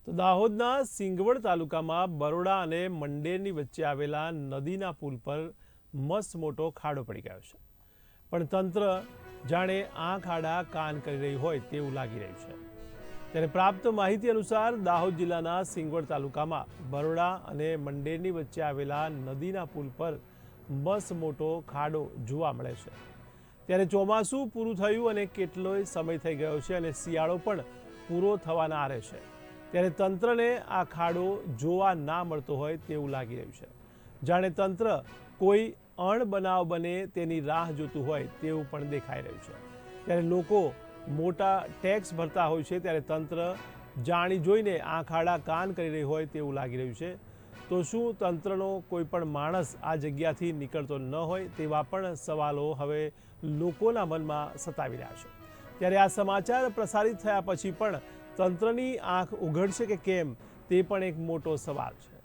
તો દાહોદના સિંગવડ તાલુકામાં બરોડા અને મંડેરની વચ્ચે આવેલા નદીના પુલ પર મસ્ત મોટો ખાડો પડી ગયો છે, પણ તંત્ર જાણે આંખ આડા કાન કરી રહી હોય તેવું લાગી રહ્યું છે। ત્યારે પ્રાપ્ત માહિતી અનુસાર દાહોદ જિલ્લાના સિંગવડ તાલુકામાં બરોડા અને મંડેરની વચ્ચે આવેલા નદીના પુલ પર મસ્ત મોટો ખાડો જોવા મળે છે। ત્યારે ચોમાસું પૂરું થયું અને કેટલોય સમય થઈ ગયો છે અને શિયાળો પણ પૂરો થવાના આરે છે। ત્યારે તંત્રને આ ખાડો જોવા ના મળતો હોય તેવું લાગી રહ્યું છે, જાણે તંત્ર કોઈ અણબનાવ બને તેની રાહ જોતું હોય તેવું પણ દેખાઈ રહ્યું છે। ત્યારે લોકો મોટા ટેક્સ ભરતા હોય છે, ત્યારે તંત્ર જાણી જોઈને આંખ આડા કાન કરી રહી હોય તેવું લાગી રહ્યું છે। તો શું તંત્રનો કોઈ પણ માણસ આ જગ્યાથી નીકળતો ન હોય તેવા પણ સવાલો હવે લોકોના મનમાં સતાવી રહ્યા છે। ત્યારે આ સમાચાર પ્રસારિત થયા પછી પણ તંત્રની આંખ ઉઘડશે કે કેમ તે પણ એક મોટો સવાલ છે।